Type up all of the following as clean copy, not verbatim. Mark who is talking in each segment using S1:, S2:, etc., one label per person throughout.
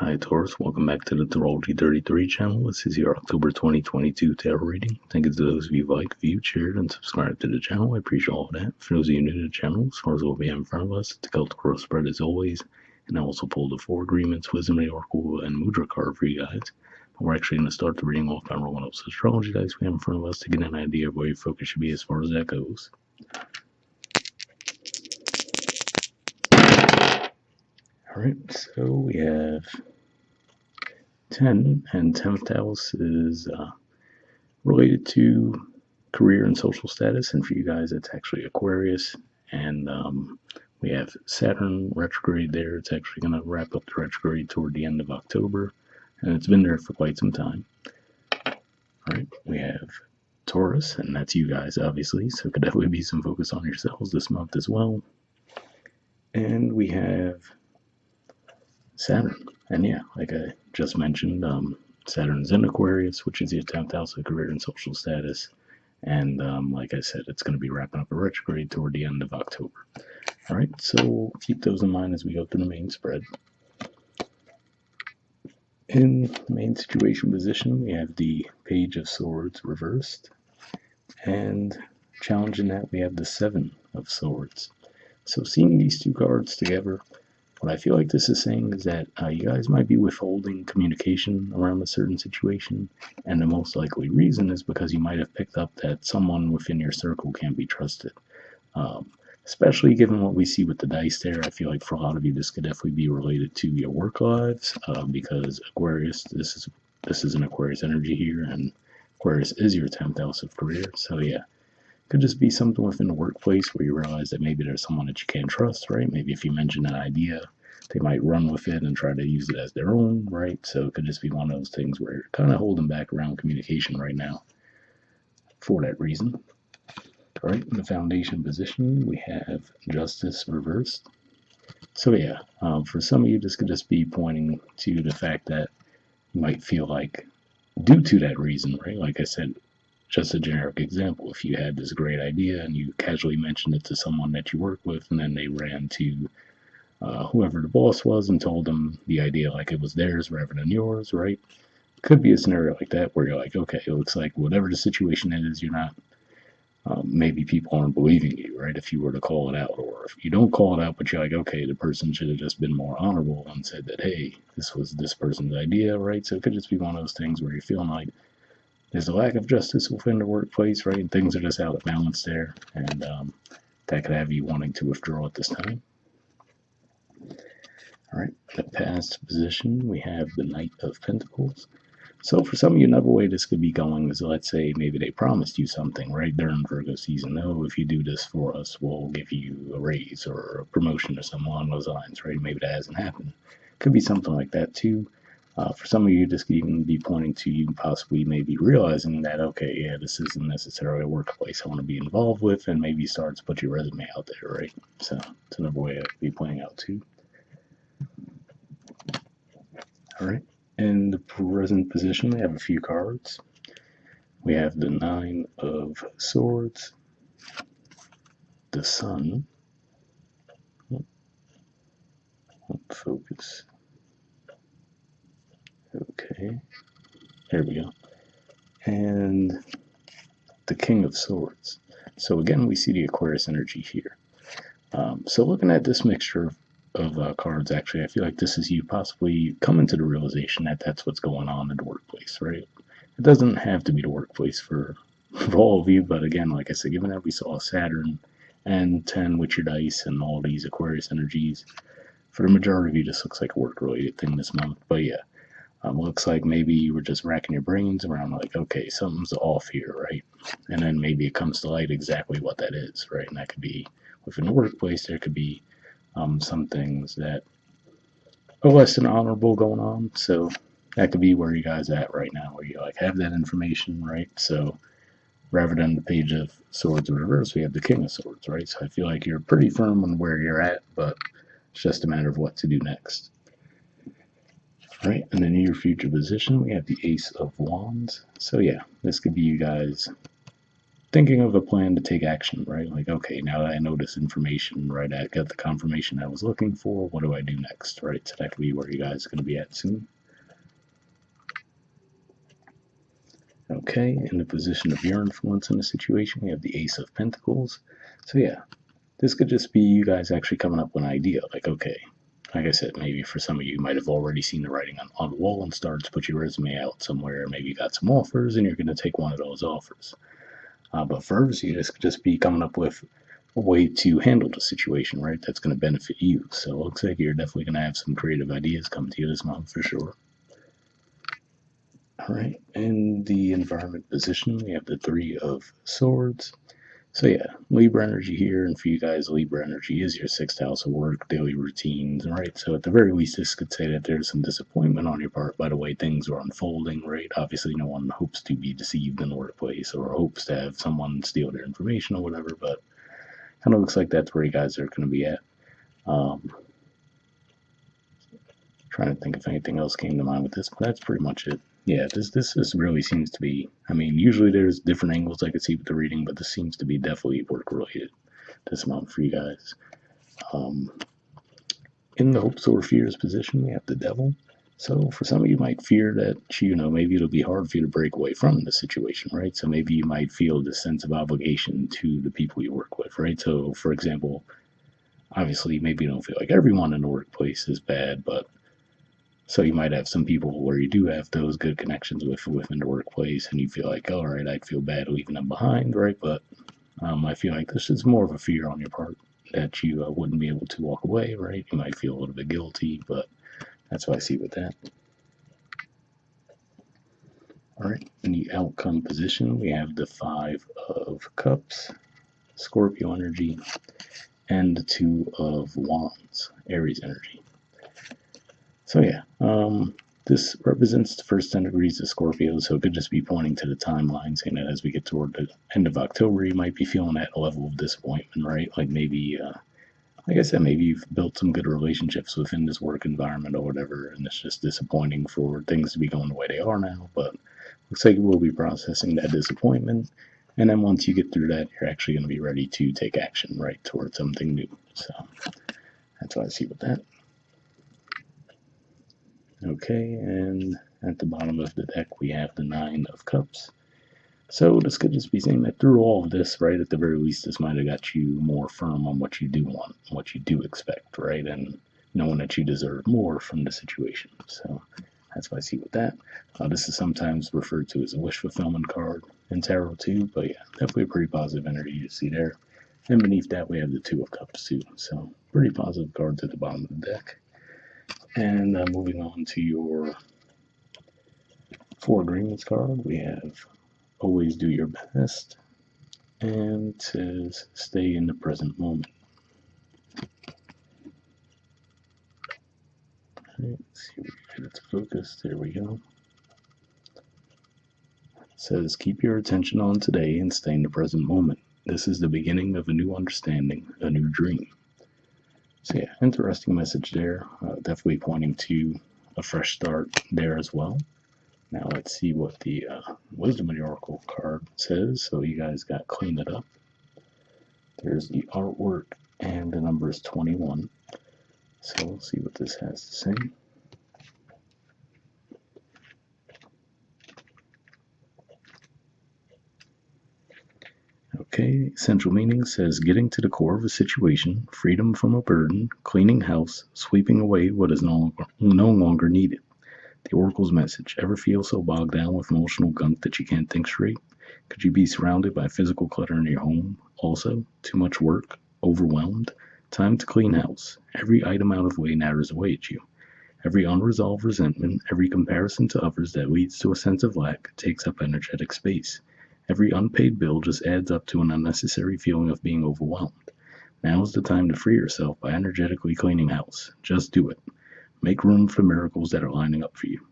S1: Hi Taurus, welcome back to the Astrology 33 channel. This is your October 2022 tarot reading. Thank you to those of you who like, viewed, shared, and subscribed to the channel. I appreciate all of that. For those of you new to the channel, as far as what we have in front of us, the Celtic Cross spread as always, and I also pulled the 4 agreements, Wisdom, Oracle, and Mudra card for you guys. But we're actually going to start the reading off by rolling up some astrology dice we have in front of us to get an idea of where your focus should be as far as that goes. Alright, so we have 10, and 10th house is related to career and social status, and for you guys it's actually Aquarius, and we have Saturn retrograde there. It's actually going to wrap up the retrograde toward the end of October, and it's been there for quite some time. Alright, we have Taurus, and that's you guys obviously, so it could definitely be some focus on yourselves this month as well. And we have Saturn, and yeah, like I just mentioned, Saturn's in Aquarius, which is your 10th house of career and social status. And like I said, it's going to be wrapping up a retrograde toward the end of October. All right, so keep those in mind as we go through the main spread. In the main situation position, we have the Page of Swords reversed. And challenging that, we have the Seven of Swords. So seeing these two cards together, what I feel like this is saying is that you guys might be withholding communication around a certain situation, and the most likely reason is because you might have picked up that someone within your circle can't be trusted. Especially given what we see with the dice there, I feel like for a lot of you this could definitely be related to your work lives, because Aquarius, this is an Aquarius energy here, and Aquarius is your 10th house of career, so yeah. Could just be something within the workplace where you realize that maybe there's someone that you can't trust, right? Maybe if you mention an idea, they might run with it and try to use it as their own, right? So it could just be one of those things where you're kind of holding back around communication right now for that reason. All right, in the foundation position, we have Justice reversed. So yeah, for some of you, this could just be pointing to the fact that you might feel like, due to that reason, right? Like I said, just a generic example, if you had this great idea and you casually mentioned it to someone that you work with, and then they ran to whoever the boss was and told them the idea like it was theirs rather than yours, right? Could be a scenario like that where you're like, okay, it looks like whatever the situation is, you're not, maybe people aren't believing you, right? If you were to call it out, or if you don't call it out, but you're like, okay, the person should have just been more honorable and said that, hey, this was this person's idea, right? So it could just be one of those things where you're feeling like there's a lack of justice within the workplace, right? And things are just out of balance there, and that could have you wanting to withdraw at this time. All right, in the past position, we have the Knight of Pentacles. So for some of you, another way this could be going is, let's say maybe they promised you something, right, during Virgo season. Oh, if you do this for us, we'll give you a raise or a promotion or something along those lines, right? Maybe that hasn't happened. Could be something like that too. For some of you, this could even be pointing to you possibly maybe realizing that, okay, yeah, this isn't necessarily a workplace I want to be involved with, and maybe start to put your resume out there, right? So it's another way it could be playing out too. All right. In the present position, we have a few cards. We have the Nine of Swords, the Sun. Focus. Okay. There we go. And the King of Swords. So again, we see the Aquarius energy here. So looking at this mixture of cards, actually, I feel like this is you possibly coming to the realization that that's what's going on in the workplace, right? It doesn't have to be the workplace for all of you, but again, like I said, given that we saw Saturn and 10 with your dice and all these Aquarius energies, for the majority of you, this looks like a work-related thing this month. But yeah, looks like maybe you were just racking your brains around like, okay, something's off here, right? And then maybe it comes to light exactly what that is, right? And that could be within the workplace. There could be some things that are less than honorable going on. So that could be where you guys at right now, where you like have that information, right? So rather than the Page of Swords in reverse, we have the King of Swords, right? So I feel like you're pretty firm on where you're at, but it's just a matter of what to do next. All right, in the near future position, we have the Ace of Wands. So yeah, this could be you guys thinking of a plan to take action, right? Like, okay, now that I know this information, right, I got the confirmation I was looking for, what do I do next, right? So that could be where you guys are going to be at soon. Okay, in the position of your influence in the situation, we have the Ace of Pentacles. So yeah, this could just be you guys actually coming up with an idea, like, okay, like I said, maybe for some of you, you might have already seen the writing on the wall and started to put your resume out somewhere. Maybe you got some offers and you're going to take one of those offers. But for others, you just be coming up with a way to handle the situation, right? That's going to benefit you. So it looks like you're definitely going to have some creative ideas come to you this month for sure. All right, in the environment position, we have the Three of Swords. So yeah, Libra energy here, and for you guys, Libra energy is your sixth house of work, daily routines, right? So at the very least, this could say that there's some disappointment on your part by the way things are unfolding, right? Obviously, no one hopes to be deceived in the workplace or hopes to have someone steal their information or whatever, but kind of looks like that's where you guys are going to be at. Trying to think if anything else came to mind with this, but that's pretty much it. Yeah, this really seems to be. I mean, usually there's different angles I could see with the reading, but this seems to be definitely work related this month for you guys. In the hopes or fears position, we have the Devil. So for some of you might fear that, maybe it'll be hard for you to break away from the situation, right? So maybe you might feel this sense of obligation to the people you work with, right? So for example, obviously maybe you don't feel like everyone in the workplace is bad, but so you might have some people where you do have those good connections with within the workplace, and you feel like, all right, I'd feel bad leaving them behind, right? But I feel like this is more of a fear on your part that you wouldn't be able to walk away, right? You might feel a little bit guilty, but that's what I see with that. All right, in the outcome position, we have the Five of Cups, Scorpio energy, and the Two of Wands, Aries energy. So yeah, this represents the first 10 degrees of Scorpio, so it could just be pointing to the timeline, saying that as we get toward the end of October, you might be feeling that level of disappointment, right? Like maybe, like I said, maybe you've built some good relationships within this work environment or whatever, and it's just disappointing for things to be going the way they are now, but looks like we'll be processing that disappointment, and then once you get through that, you're actually going to be ready to take action, right, towards something new. So that's what I see with that. Okay, and at the bottom of the deck, we have the Nine of Cups. So this could just be saying that through all of this, right, at the very least, this might have got you more firm on what you do want, what you do expect, right, and knowing that you deserve more from the situation. So that's what I see with that. This is sometimes referred to as a wish fulfillment card in tarot too, but yeah, definitely a pretty positive energy to see there. And beneath that, we have the Two of Cups too. So pretty positive cards at the bottom of the deck. And moving on to your Four Agreements card, we have Always Do Your Best, and it says Stay in the Present Moment. Right, let's see if we can get it to focus. There we go. It says keep your attention on today and stay in the present moment. This is the beginning of a new understanding, a new dream. So yeah, interesting message there. Definitely pointing to a fresh start there as well. Now let's see what the Wisdom of the Oracle card says. So you guys got clean it up. There's the artwork, and the number is 21. So we'll see what this has to say. Okay, central meaning says getting to the core of a situation, freedom from a burden, cleaning house, sweeping away what is no longer needed. The Oracle's message: ever feel so bogged down with emotional gunk that you can't think straight? Could you be surrounded by physical clutter in your home? Also, too much work? Overwhelmed? Time to clean house. Every item out of the way natters away at you. Every unresolved resentment, every comparison to others that leads to a sense of lack takes up energetic space. Every unpaid bill just adds up to an unnecessary feeling of being overwhelmed. Now is the time to free yourself by energetically cleaning house. Just do it. Make room for miracles that are lining up for you.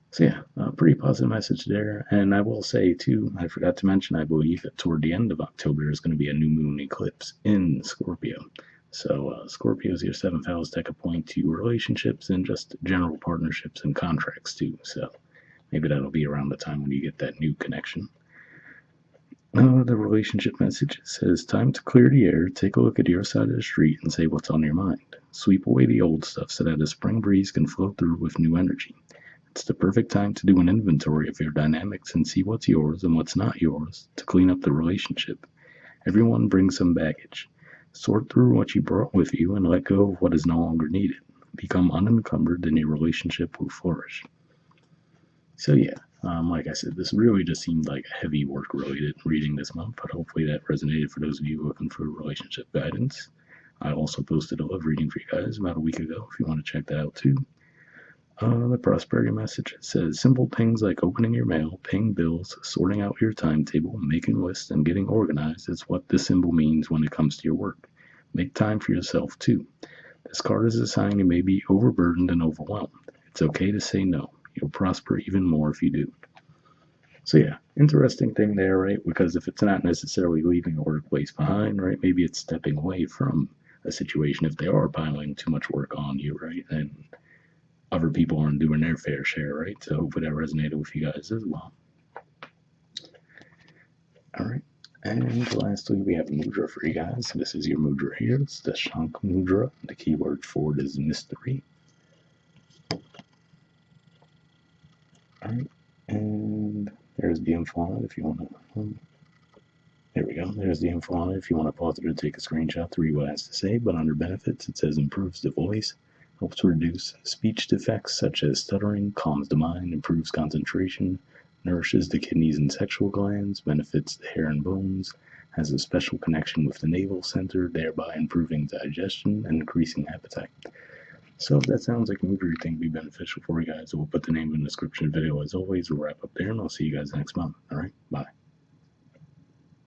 S1: So yeah, a pretty positive message there. And I will say too, I forgot to mention, I believe that toward the end of October is going to be a new moon eclipse in Scorpio. So Scorpio is your seventh house that could point to relationships and just general partnerships and contracts too. So maybe that'll be around the time when you get that new connection. The relationship message says, time to clear the air, take a look at your side of the street, and say what's on your mind. Sweep away the old stuff so that a spring breeze can flow through with new energy. It's the perfect time to do an inventory of your dynamics and see what's yours and what's not yours to clean up the relationship. Everyone brings some baggage. Sort through what you brought with you and let go of what is no longer needed. Become unencumbered and your relationship will flourish. So yeah, like I said, this really just seemed like heavy work related reading this month, but hopefully that resonated for those of you looking for relationship guidance. I also posted a love reading for you guys about a week ago if you want to check that out too. The prosperity message says simple things like opening your mail, paying bills, sorting out your timetable, making lists, and getting organized is what this symbol means when it comes to your work. Make time for yourself too. This card is a sign you may be overburdened and overwhelmed. It's okay to say no. You'll prosper even more if you do. So yeah, interesting thing there, right? Because if it's not necessarily leaving a workplace behind, right? Maybe it's stepping away from a situation if they are piling too much work on you, right? And other people aren't doing their fair share, right? So hopefully that resonated with you guys as well. All right. And lastly, we have Mudra for you guys. This is your Mudra here. It's the Shankha Mudra. The keyword for it is mystery. All right. And there's the info on it if you want to. There we go. There's the info on it if you want to pause it or take a screenshot to read what it has to say. But under benefits, it says improves the voice, helps reduce speech defects such as stuttering, calms the mind, improves concentration, nourishes the kidneys and sexual glands, benefits the hair and bones, has a special connection with the navel center, thereby improving digestion and increasing appetite. So if that sounds like a movie you think would be beneficial for you guys, we'll put the name in the description video as always. We'll wrap up there and I'll see you guys next month. All right, bye.